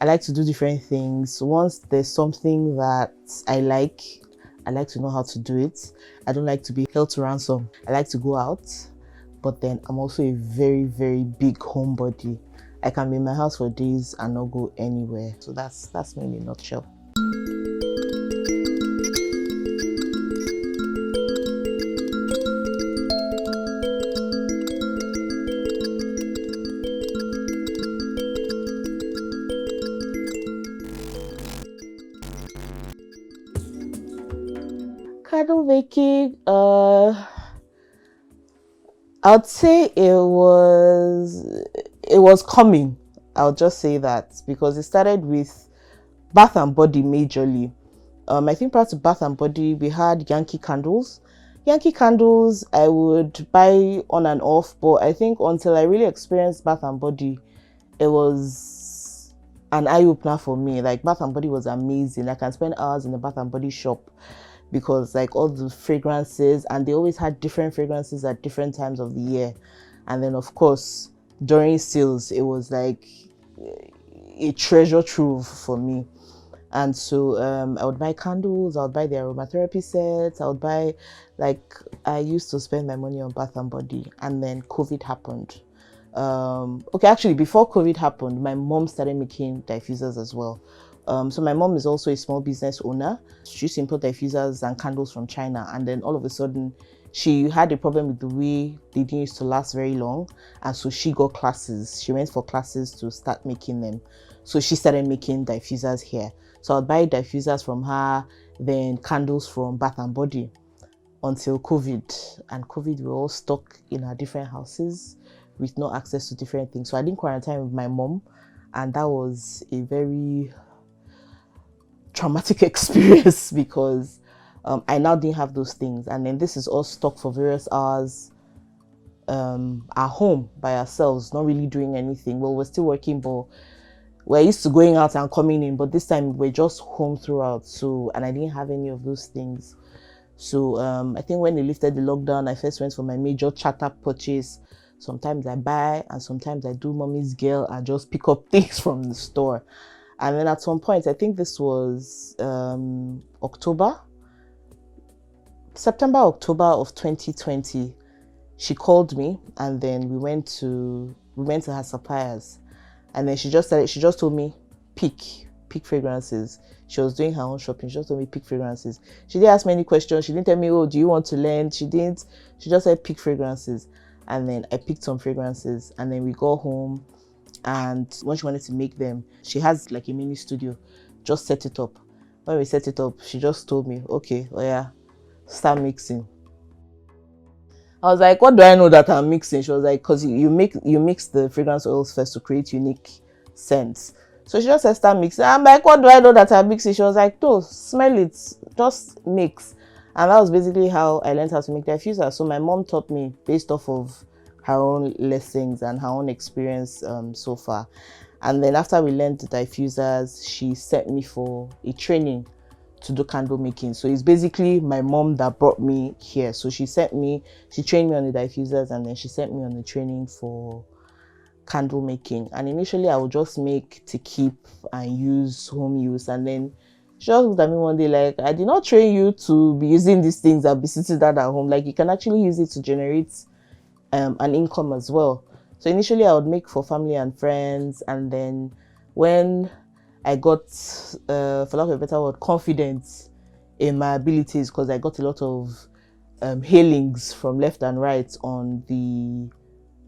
I like to do different things. Once there's something that I like to know how to do it. I don't like to be held to ransom. I like to go out, but then I'm also a very, very big homebody. I can be in my house for days and not go anywhere. So that's me in a nutshell. Candle making, I'd say it was coming. I'll just say that because it started with Bath and Body majorly. I think prior to Bath and Body, we had Yankee candles. Yankee candles I would buy on and off, but I think until I really experienced Bath and Body, it was an eye-opener for me. Like, Bath and Body was amazing. I can spend hours in the Bath and Body shop because like all the fragrances, and they always had different fragrances at different times of the year. And then of course during sales, it was like a treasure trove for me. And so I would buy candles, I would buy the aromatherapy sets, I would buy, like, I used to spend my money on Bath and Body. And then COVID happened. Okay, actually before COVID happened, my mom started making diffusers as well. So my mom is also a small business owner. She used to import diffusers and candles from China, and then all of a sudden she had a problem with the way they didn't used to last very long, and so she got classes. She went for classes to start making them. So she started making diffusers here. So I'd buy diffusers from her, then candles from Bath and Body until COVID. And COVID, we were all stuck in our different houses with no access to different things. So I didn't quarantine with my mom, and that was a very traumatic experience because I now didn't have those things. And then this is all stuck for various hours at home by ourselves, not really doing anything. Well, we're still working, but we're used to going out and coming in, but this time we're just home throughout. So, and I didn't have any of those things. So I think when they lifted the lockdown, I first went for my major charter purchase. Sometimes I buy and sometimes I do mommy's girl and just pick up things from the store. And then at some point, I think this was September, October of 2020, she called me, and then we went to her suppliers, and then she just told me pick fragrances. She was doing her own shopping. She just told me pick fragrances. She didn't ask me any questions. She didn't tell me, oh, do you want to learn? She didn't. She just said pick fragrances, and then I picked some fragrances, and then we got home. And when she wanted to make them, she has like a mini studio, just set it up. When we set it up, she just told me, okay, oh yeah, start mixing. I was like, what do I know that I'm mixing? She was like, because you mix the fragrance oils first to create unique scents. So she just said, start mixing. I'm like, what do I know that I'm mixing? She was like, no, smell it, just mix. And that was basically how I learned how to make diffusers. So my mom taught me based off of her own lessons and her own experience so far. And then after we learned the diffusers, she sent me for a training to do candle making. So it's basically my mom that brought me here. So she trained me on the diffusers, and then she sent me on the training for candle making. And initially I would just make to keep and use, home use. And then she just looked at me one day like, I did not train you to be using these things and be sitting down at home. Like, you can actually use it to generate an income as well. So initially I would make for family and friends, and then when I got, for lack of a better word, confidence in my abilities, because I got a lot of hailings from left and right on the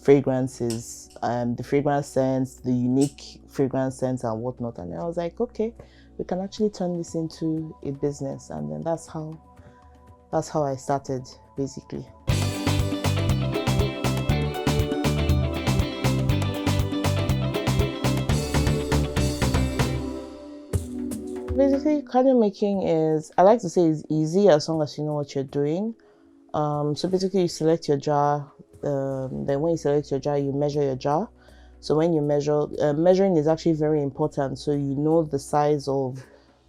fragrances, the fragrance scents, the unique fragrance scents and whatnot. And then I was like, okay, we can actually turn this into a business. And then that's how I started, basically. Basically, candle making is, I like to say, is easy as long as you know what you're doing. So basically, you select your jar. Then when you select your jar, you measure your jar. So when you measure, measuring is actually very important. So you know the size of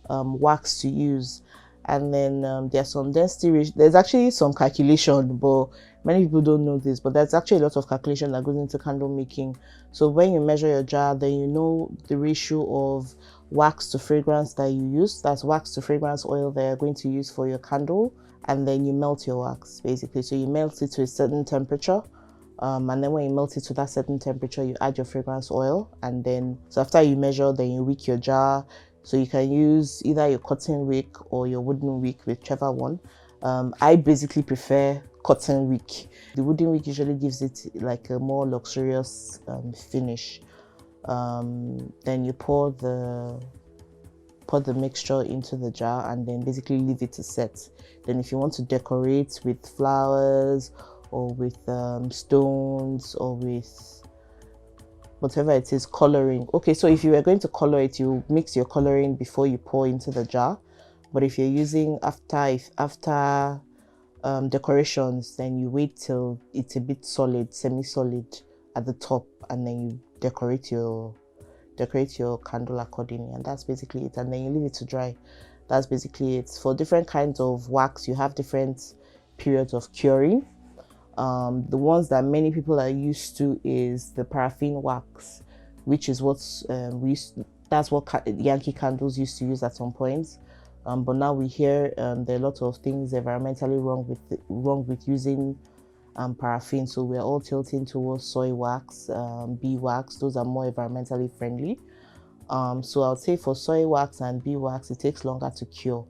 wax to use. And then there's some density. There's actually some calculation, but Many people don't know this, but there's actually a lot of calculation that goes into candle making. So when you measure your jar, then you know the ratio of wax to fragrance that you use. That's wax to fragrance oil that you're going to use for your candle. And then you melt your wax, basically. So you melt it to a certain temperature. And then when you melt it to that certain temperature, you add your fragrance oil. And then, so after you measure, then you wick your jar. So you can use either your cotton wick or your wooden wick, whichever one. I basically prefer cotton wick. The wooden wick usually gives it like a more luxurious finish. Then you pour the mixture into the jar and then basically leave it to set. Then if you want to decorate with flowers or with stones or with whatever it is, coloring. Okay, so if you are going to color it, you mix your coloring before you pour into the jar. But if you're using after decorations, then you wait till it's a bit solid, semi-solid at the top, and then you decorate your candle accordingly. And that's basically it. And then you leave it to dry. That's basically it. For different kinds of wax, you have different periods of curing. The ones that many people are used to is the paraffin wax, which is what that's what Yankee candles used to use at some point. But now we hear there are a lot of things environmentally wrong with using paraffin. So we're all tilting towards soy wax, bee wax. Those are more environmentally friendly. So I would say for soy wax and bee wax, it takes longer to cure.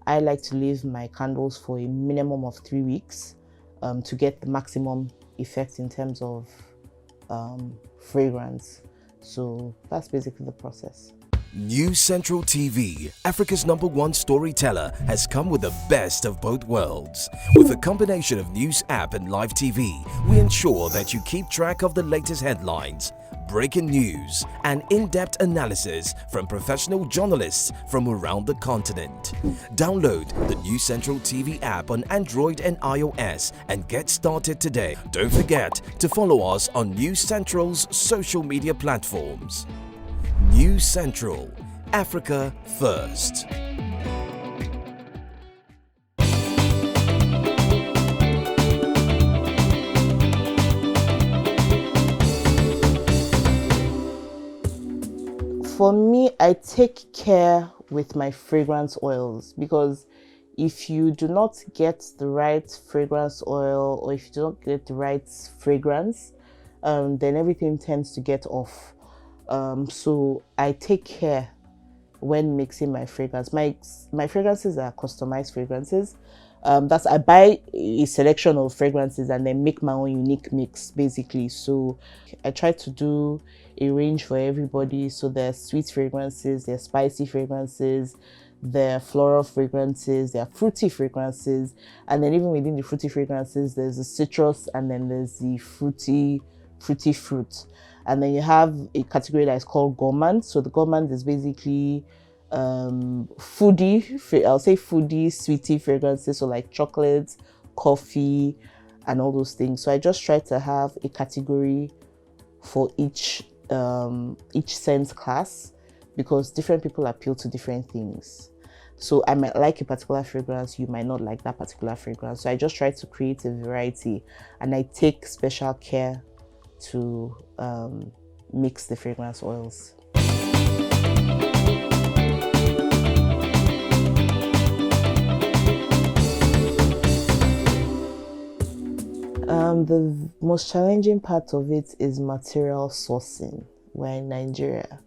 I like to leave my candles for a minimum of 3 weeks to get the maximum effect in terms of fragrance. So that's basically the process. News Central TV, Africa's #1 storyteller, has come with the best of both worlds. With a combination of news app and live TV, we ensure that you keep track of the latest headlines, breaking news, and in-depth analysis from professional journalists from around the continent. Download the News Central TV app on Android and iOS and get started today. Don't forget to follow us on News Central's social media platforms. News Central, Africa First. For me, I take care with my fragrance oils, because if you do not get the right fragrance oil, or if you do not get the right fragrance, then everything tends to get off. So I take care when mixing my fragrance. My fragrances are customized fragrances. That's I buy a selection of fragrances and then make my own unique mix, basically. So I try to do a range for everybody. So there's sweet fragrances, there's spicy fragrances, there are floral fragrances, there are fruity fragrances, and then even within the fruity fragrances, there's the citrus, and then there's the fruity fruit. And then you have a category that is called gourmand. So the gourmand is basically foodie, I'll say foodie, sweetie fragrances, so like chocolates, coffee, and all those things. So I just try to have a category for each scent class, because different people appeal to different things. So I might like a particular fragrance, you might not like that particular fragrance. So I just try to create a variety, and I take special care to mix the fragrance oils. The most challenging part of it is material sourcing. We're in Nigeria.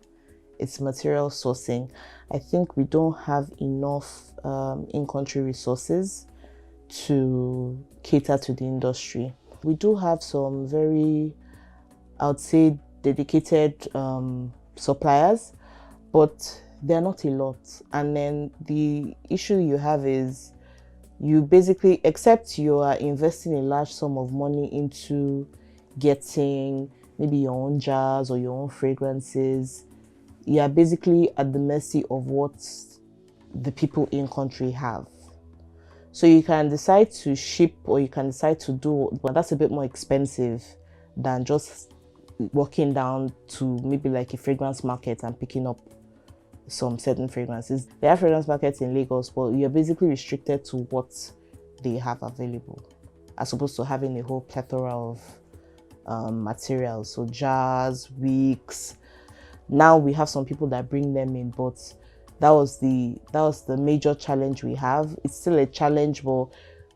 It's material sourcing. I think we don't have enough in-country resources to cater to the industry. We do have some very, I would say, dedicated suppliers, but they're not a lot. And then the issue you have is you basically, except you are investing a large sum of money into getting maybe your own jars or your own fragrances, you are basically at the mercy of what the people in country have. So you can decide to ship, or you can decide to do, but that's a bit more expensive than just walking down to maybe like a fragrance market and picking up some certain fragrances. There are fragrance markets in Lagos, but you're basically restricted to what they have available. as opposed to having a whole plethora of materials. So jars, wicks. Now we have some people that bring them in, but that was the major challenge we have. It's still a challenge, but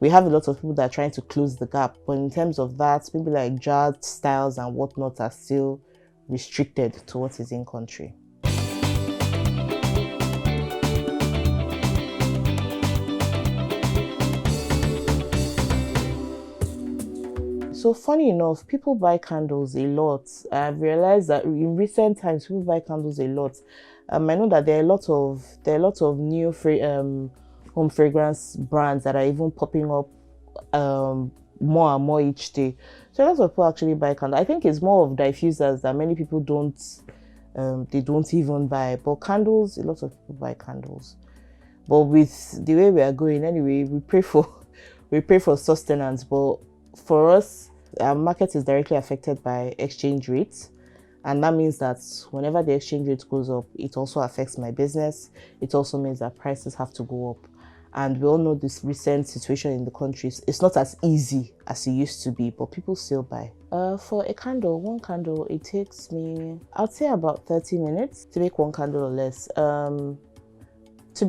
we have a lot of people that are trying to close the gap. But in terms of that, maybe like jar styles and whatnot are still restricted to what is in country. So funny enough, people buy candles a lot. I've realized that in recent times, people buy candles a lot. I know that there are a lot of new home fragrance brands that are even popping up more and more each day. So a lot of people actually buy candles. I think it's more of diffusers that many people don't even buy. But candles, a lot of people buy candles. But with the way we are going, anyway, we pray for sustenance. But for us, our market is directly affected by exchange rates. And that means that whenever the exchange rate goes up, it also affects my business. It also means that prices have to go up. And we all know this recent situation in the country. It's not as easy as it used to be, but people still buy. For a candle, one candle, it takes me, I'd say about 30 minutes to make one candle or less. To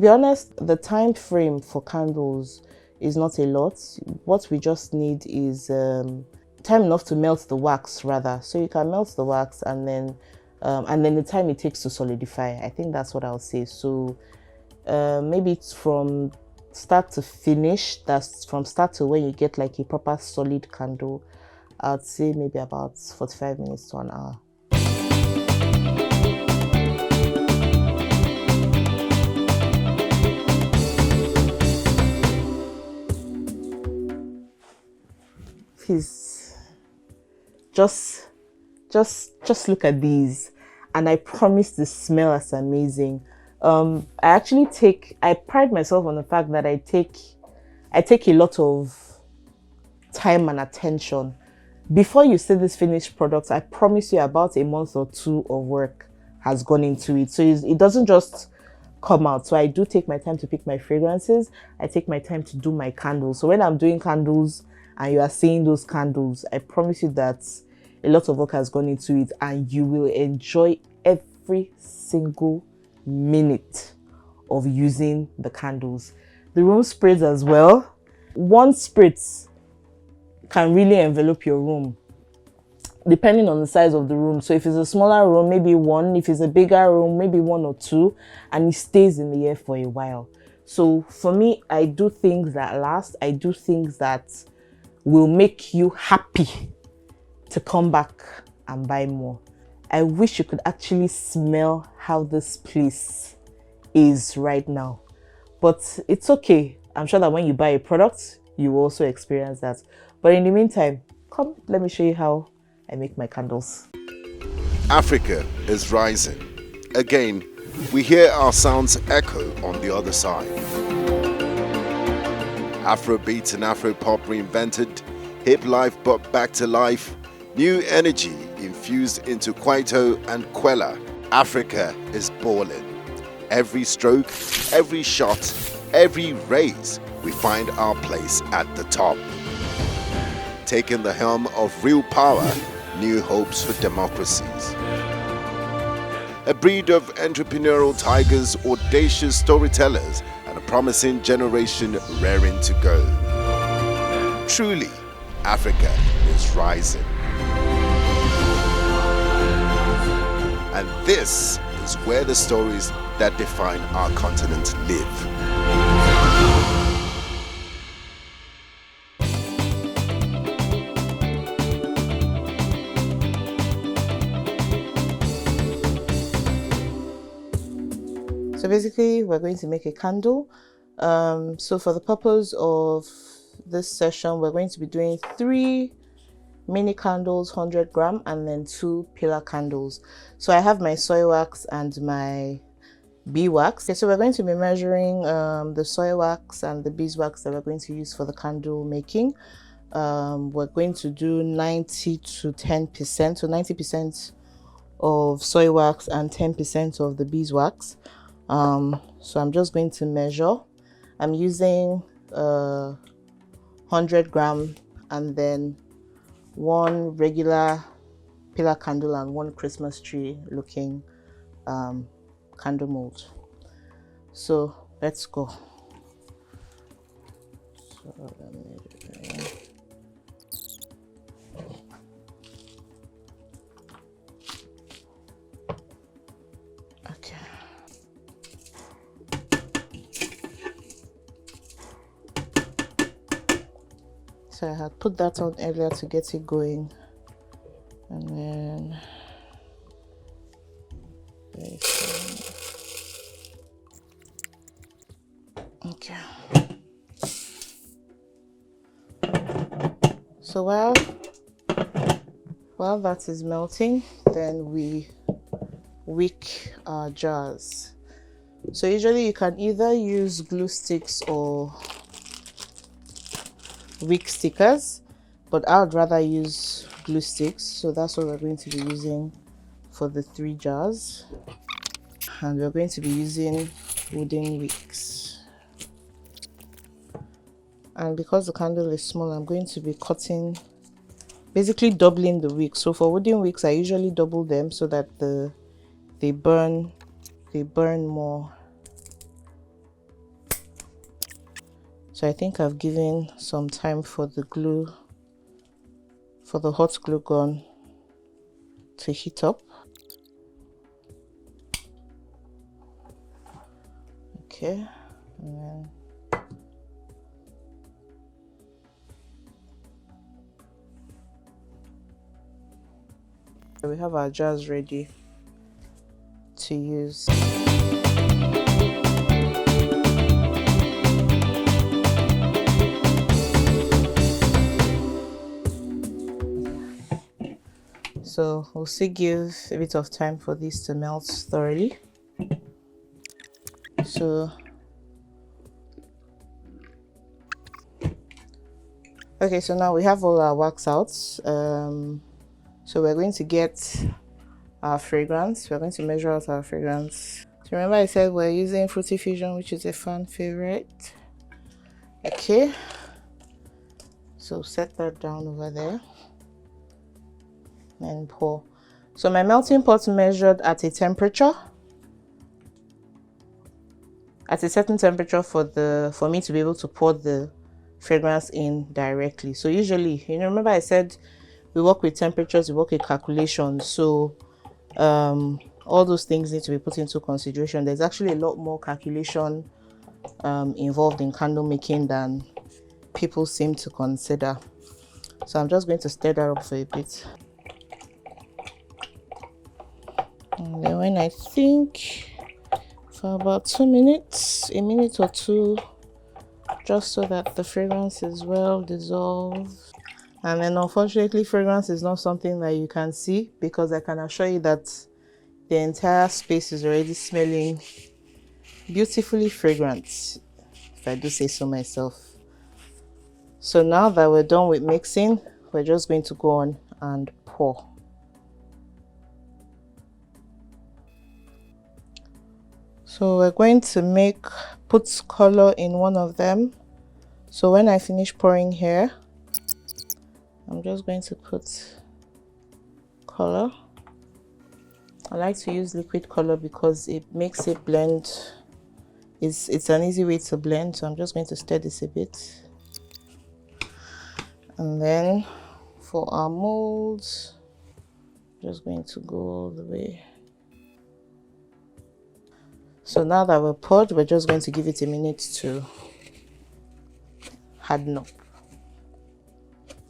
be honest, the time frame for candles is not a lot. What we just need is time enough to melt the wax, rather. So you can melt the wax and then the time it takes to solidify. I think that's what I'll say. So maybe it's from start to finish. That's from start to when you get like a proper solid candle. I'd say maybe about 45 minutes to an hour. Please, just look at these, and I promise the smell is amazing. I pride myself on the fact that I take a lot of time and attention. Before you see this finished product, I promise you about a month or two of work has gone into it. So it doesn't just come out. So I do take my time to pick my fragrances. I take my time to do my candles. So when I'm doing candles and you are seeing those candles, I promise you that a lot of work has gone into it and you will enjoy every single minute of using the candles. The room sprays as well. One spritz can really envelop your room depending on the size of the room. So if it's a smaller room, maybe one. If it's a bigger room, maybe one or two, and it stays in the air for a while. So for me, I do things that last. I do things that will make you happy to come back and buy more. I wish you could actually smell how this place is right now. But it's okay. I'm sure that when you buy a product, you will also experience that. But in the meantime, come, let me show you how I make my candles. Africa is rising. Again, we hear our sounds echo on the other side. Afrobeat and Afropop reinvented, hip life brought back to life, new energy infused into Kwaito and Kwela. Africa is balling. Every stroke, every shot, every raise, we find our place at the top. Taking the helm of real power, new hopes for democracies. A breed of entrepreneurial tigers, audacious storytellers, and a promising generation raring to go. Truly, Africa is rising. And this is where the stories that define our continent live. So basically, we're going to make a candle. So for the purpose of this session, we're going to be doing 3 mini candles, 100 gram, and then 2 pillar candles. So I have my soy wax and my beeswax. Okay, so we're going to be measuring the soy wax and the beeswax that we're going to use for the candle making. We're going to do 90 to 10%, so 90% of soy wax and 10% of the beeswax. So I'm just going to measure. I'm using 100 gram and then one regular pillar candle and one Christmas tree looking candle mold. So let's go. So let me okay. So I had put that on earlier to get it going, and then okay. So while that is melting, then we wick our jars. So usually you can either use glue sticks or wick stickers, but I would rather use glue sticks. So that's what we're going to be using for the 3 jars, and we're going to be using wooden wicks. And because the candle is small, I'm going to be cutting, basically doubling the wick. So for wooden wicks, I usually double them so that they burn more. So I think I've given some time for the hot glue gun to heat up. Okay, and then we have our jars ready to use. So we'll still give a bit of time for this to melt thoroughly. So okay, so now we have all our wax out. So we're going to get our fragrance. We're going to measure out our fragrance. So remember I said we're using Fruity Fusion, which is a fan favorite. Okay, so set that down over there and pour. So my melting pot measured at a temperature, at a certain temperature for me to be able to pour the fragrance in directly. So usually, remember I said we work with temperatures, we work with calculations, so all those things need to be put into consideration. There's actually a lot more calculation involved in candle making than people seem to consider. So I'm just going to stir that up for a bit. And then when I think for about 2 minutes, a minute or two, just so that the fragrance is well dissolved. And then unfortunately, fragrance is not something that you can see, because I can assure you that the entire space is already smelling beautifully fragrant, if I do say so myself. So now that we're done with mixing, we're just going to go on and pour. So we're going to put color in one of them. So when I finish pouring here, I'm just going to put color. I like to use liquid color because it makes it blend. It's an easy way to blend, so I'm just going to stir this a bit. And then for our molds, I'm just going to go all the way. So now that we're poured, we're just going to give it a minute to harden up.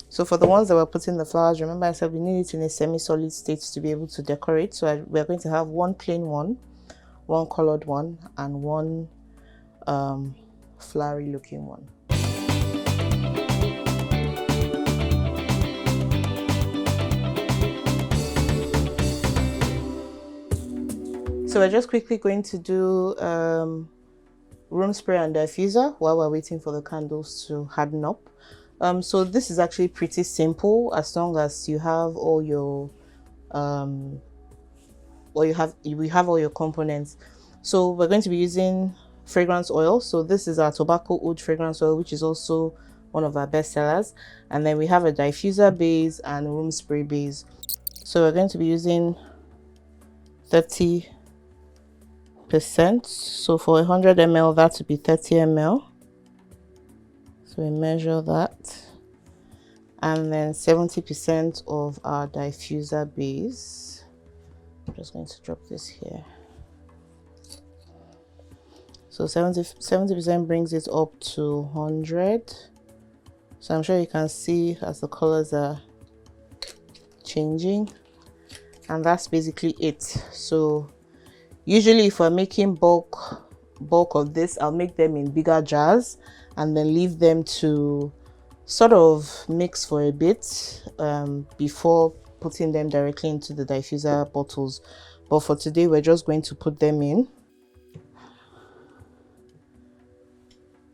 So for the ones that we're putting the flowers, remember I said we need it in a semi-solid state to be able to decorate. So we're going to have one plain one, one colored one, and one flowery looking one. So we're just quickly going to do room spray and diffuser while we're waiting for the candles to harden up. So this is actually pretty simple, as long as you have all your we have all your components. So we're going to be using fragrance oil. So this is our tobacco oud fragrance oil, which is also one of our best sellers. And then we have a diffuser base and room spray base. So we're going to be using 30%. So for 100 ml, that would be 30 ml. So we measure that. And then 70% of our diffuser base. I'm just going to drop this here. So 70% brings it up to 100. So I'm sure you can see as the colors are changing. And that's basically it. So usually if we're making bulk of this, I'll make them in bigger jars and then leave them to sort of mix for a bit before putting them directly into the diffuser bottles. But for today, we're just going to put them in.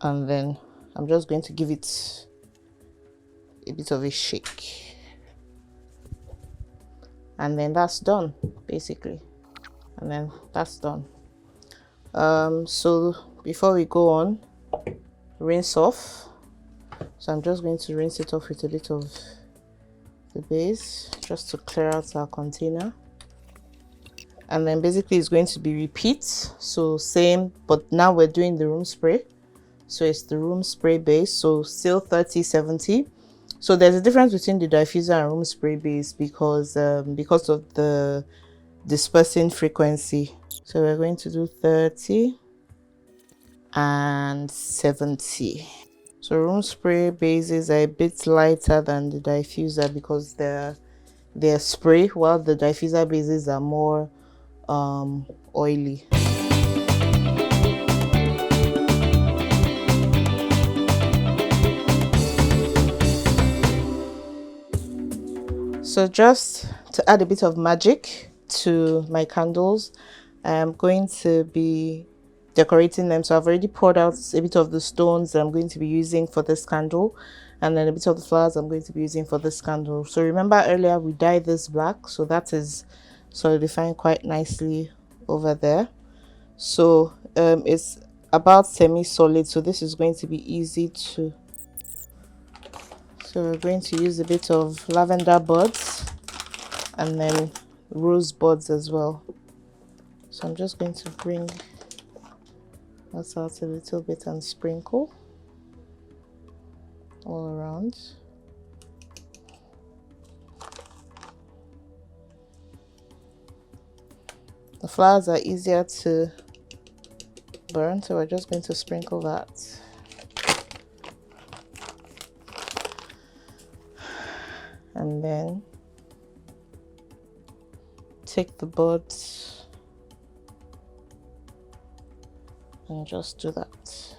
And then I'm just going to give it a bit of a shake. And then that's done, basically. And then that's done. So before we go on, rinse off. So I'm just going to rinse it off with a bit of the base just to clear out our container. And then basically it's going to be repeat. So same, but now we're doing the room spray. So it's the room spray base. So still 30-70. So there's a difference between the diffuser and room spray base because of the dispersing frequency. So we're going to do 30 and 70. So room spray bases are a bit lighter than the diffuser because they're spray, while the diffuser bases are more oily. So just to add a bit of magic to my candles, I'm going to be decorating them. So I've already poured out a bit of the stones that I'm going to be using for this candle, and then a bit of the flowers I'm going to be using for this candle. So remember earlier we dyed this black, so that is solidifying quite nicely over there. So it's about semi-solid, so this is going to be easy to. So we're going to use a bit of lavender buds and then rose buds as well. So I'm just going to bring that out a little bit and sprinkle all around. The flowers are easier to burn, so we're just going to sprinkle that. And then take the buds and just do that.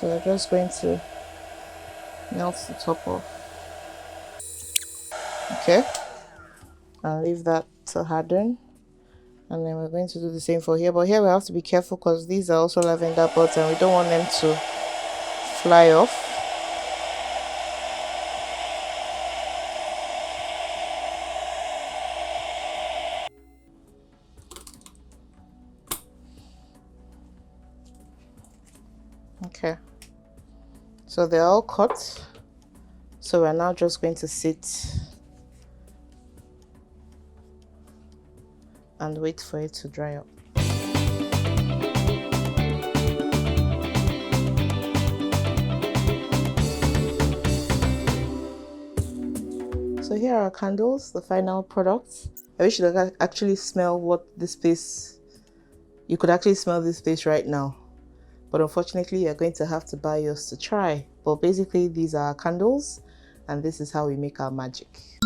So we're just going to melt the top off. Okay, and leave that to harden. And then we're going to do the same for here, but here we have to be careful because these are also lavender buds and we don't want them to fly off. Okay, so they're all cut, so we're now just going to sit and wait for it to dry up. So here are our candles, the final products. I wish you could actually smell what this place, you could actually smell this place right now. But unfortunately, you're going to have to buy yours to try. But basically, these are our candles, and this is how we make our magic.